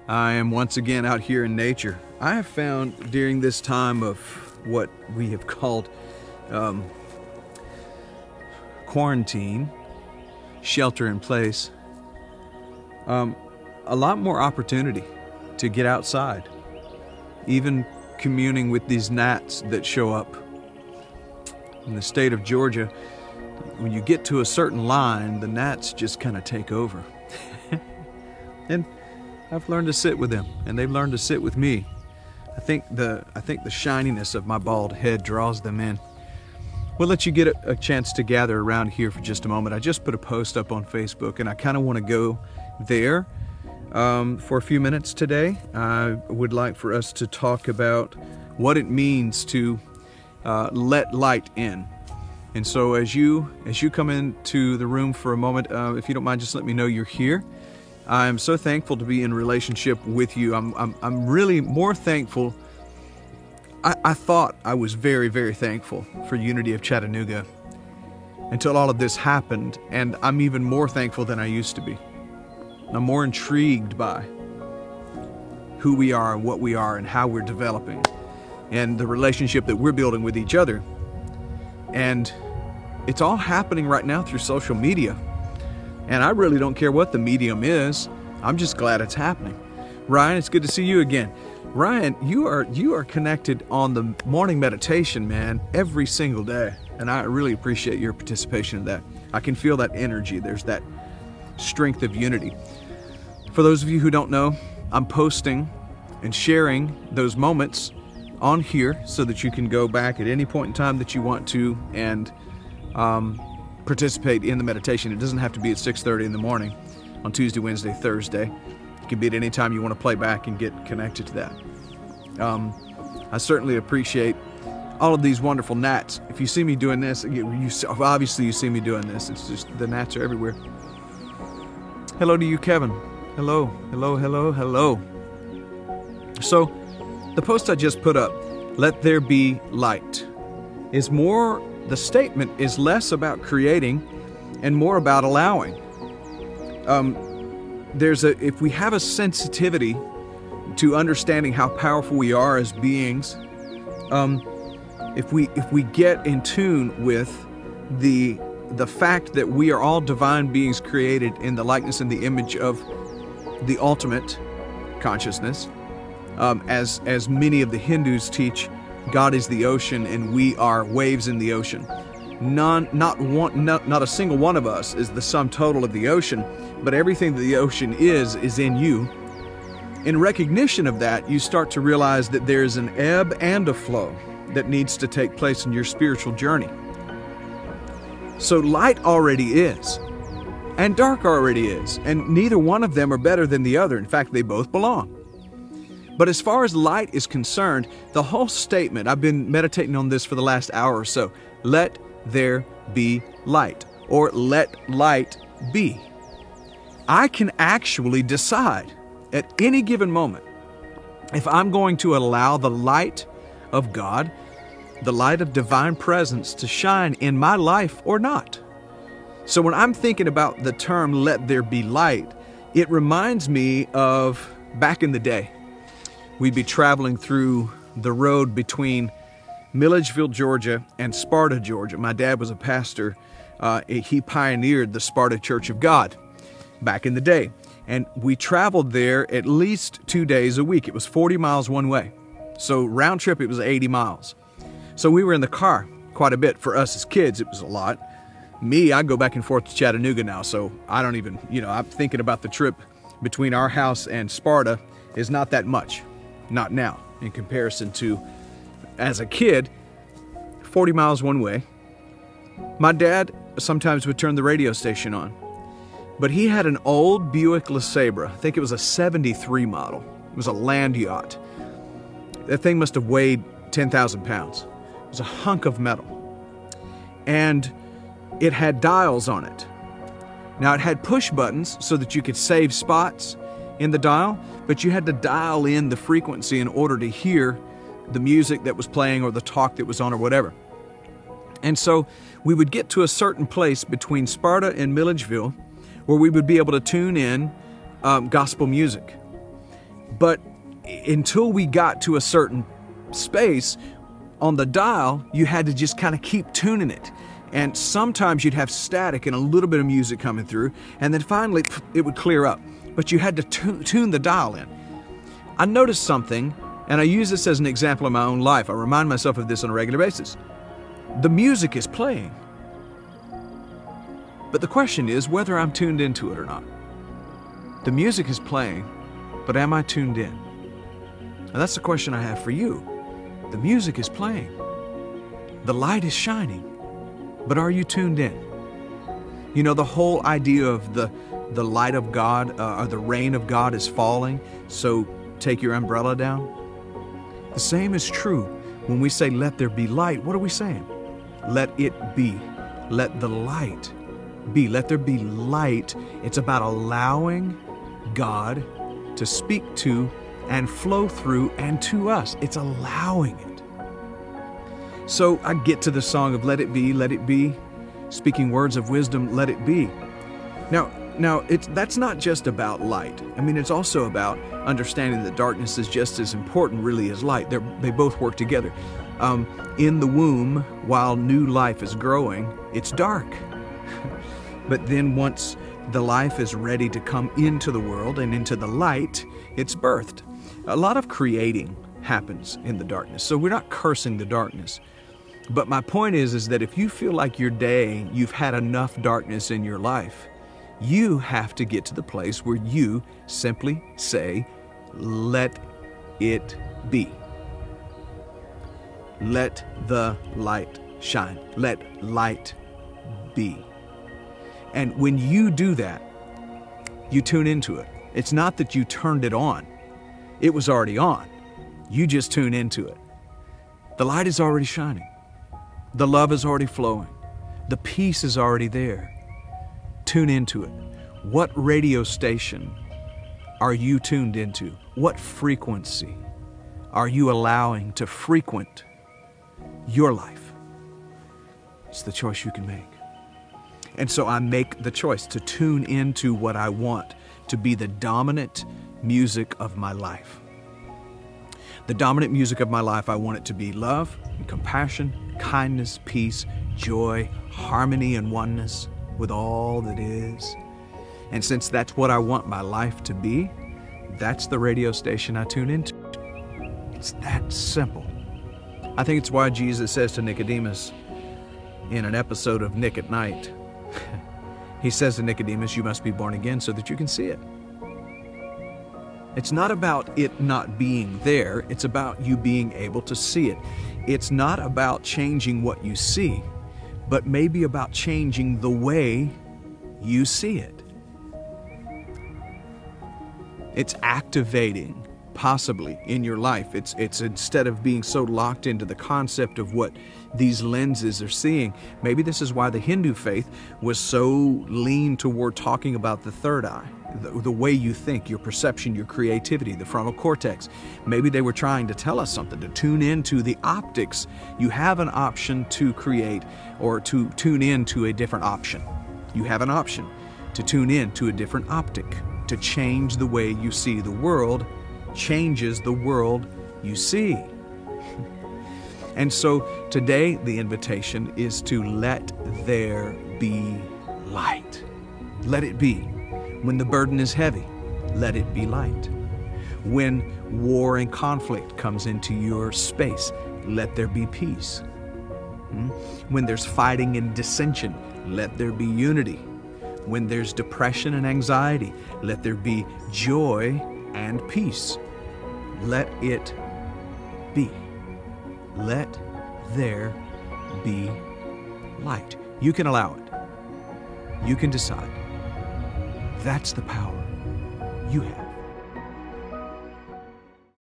I am once again out here in nature. I have found during this time of what we have called quarantine, shelter in place, a lot more opportunity to get outside, even communing with these gnats that show up. In the state of Georgia, when you get to a certain line, the gnats just kind of take over. And I've learned to sit with them, and they've learned to sit with me. I think the shininess of my bald head draws them in. We'll let you get a chance to gather around here for just a moment. I just put a post up on Facebook, and I kind of want to go there for a few minutes today. I would like for us to talk about what it means to let light in. And so as you come into the room for a moment, if you don't mind, just let me know you're here. I'm so thankful to be in relationship with you. I'm really more thankful. I thought I was very, very thankful for Unity of Chattanooga until all of this happened, and I'm even more thankful than I used to be. I'm more intrigued by who we are and what we are and how we're developing and the relationship that we're building with each other. And it's all happening right now through social media. And I really don't care what the medium is. I'm just glad it's happening. Ryan, it's good to see you again. Ryan, you are connected on the morning meditation, man, every single day. And I really appreciate your participation in that. I can feel that energy. There's that strength of unity. For those of you who don't know, I'm posting and sharing those moments on here so that you can go back at any point in time that you want to and participate in the meditation. It doesn't have to be at 6:30 in the morning on Tuesday, Wednesday, Thursday. It can be at any time you want to play back and get connected to that. I certainly appreciate all of these wonderful gnats. If you see me doing this, obviously you see me doing this. It's just the gnats are everywhere. Hello to you, Kevin. Hello, hello, hello, hello. So the post I just put up, "Let there be light," is more. The statement is less about creating and more about allowing. If we have a sensitivity to understanding how powerful we are as beings, if we get in tune with the fact that we are all divine beings created in the likeness and the image of the ultimate consciousness, as many of the Hindus teach, God is the ocean and we are waves in the ocean. Not a single one of us is the sum total of the ocean, but everything that the ocean is in you. In recognition of that, you start to realize that there's an ebb and a flow that needs to take place in your spiritual journey. So light already is, and dark already is, and neither one of them are better than the other. In fact, they both belong. But as far as light is concerned, the whole statement, I've been meditating on this for the last hour or so, let there be light, or let light be. I can actually decide at any given moment if I'm going to allow the light of God, the light of divine presence to shine in my life or not. So when I'm thinking about the term let there be light, it reminds me of back in the day. We'd be traveling through the road between Milledgeville, Georgia, and Sparta, Georgia. My dad was a pastor. He pioneered the Sparta Church of God back in the day. And we traveled there at least 2 days a week. It was 40 miles one way. So round trip, it was 80 miles. So we were in the car quite a bit. For us as kids, it was a lot. Me, I go back and forth to Chattanooga now, so I don't even, I'm thinking about the trip between our house and Sparta is not that much. Not now, in comparison to, as a kid, 40 miles one way. My dad sometimes would turn the radio station on, but he had an old Buick LeSabre. I think it was a 73 model. It was a land yacht. That thing must have weighed 10,000 pounds. It was a hunk of metal. And it had dials on it. Now it had push buttons so that you could save spots in the dial, but you had to dial in the frequency in order to hear the music that was playing or the talk that was on or whatever. And so we would get to a certain place between Sparta and Milledgeville where we would be able to tune in gospel music. But until we got to a certain space on the dial, you had to just kind of keep tuning it. And sometimes you'd have static and a little bit of music coming through, and then finally it would clear up. But you had to tune the dial in. I noticed something, and I use this as an example in my own life. I remind myself of this on a regular basis. The music is playing, but the question is whether I'm tuned into it or not. The music is playing, but am I tuned in? And that's the question I have for you. The music is playing. The light is shining, but are you tuned in? You know, the whole idea of the light of God or the rain of God is falling, so take your umbrella down. The same is true when we say, let there be light. What are we saying? Let it be. Let the light be. Let there be light. It's about allowing God to speak to and flow through and to us. It's allowing it. So I get to the song of let it be, speaking words of wisdom, let it be. Now that's not just about light. I mean, it's also about understanding that darkness is just as important really as light. They both work together. In the womb, while new life is growing, it's dark. But then once the life is ready to come into the world and into the light, it's birthed. A lot of creating happens in the darkness. So we're not cursing the darkness. But my point is that if you feel like your day, you've had enough darkness in your life, you have to get to the place where you simply say, let it be. Let the light shine. Let light be. And when you do that, you tune into it. It's not that you turned it on. It was already on. You just tune into it. The light is already shining. The love is already flowing. The peace is already there. Tune into it. What radio station are you tuned into? What frequency are you allowing to frequent your life? It's the choice you can make. And so I make the choice to tune into what I want to be the dominant music of my life. The dominant music of my life, I want it to be love and compassion, kindness, peace, joy, harmony, and oneness with all that is. And since that's what I want my life to be, that's the radio station I tune into. It's that simple. I think it's why Jesus says to Nicodemus in an episode of Nick at Night, he says to Nicodemus, you must be born again so that you can see it. It's not about it not being there. It's about you being able to see it. It's not about changing what you see, but maybe about changing the way you see it. It's activating, possibly, in your life. It's instead of being so locked into the concept of what these lenses are seeing. Maybe this is why the Hindu faith was so lean toward talking about the third eye, the way you think, your perception, your creativity, the frontal cortex. Maybe they were trying to tell us something, to tune into the optics. You have an option to create or to tune into a different option. You have an option to tune in to a different optic. To change the way you see the world changes the world you see. And so today the invitation is to let there be light. Let it be. When the burden is heavy, let it be light. When war and conflict comes into your space, let there be peace. When there's fighting and dissension, let there be unity. When there's depression and anxiety, let there be joy and peace. Let it be. Let there be light. You can allow it. You can decide. That's the power you have.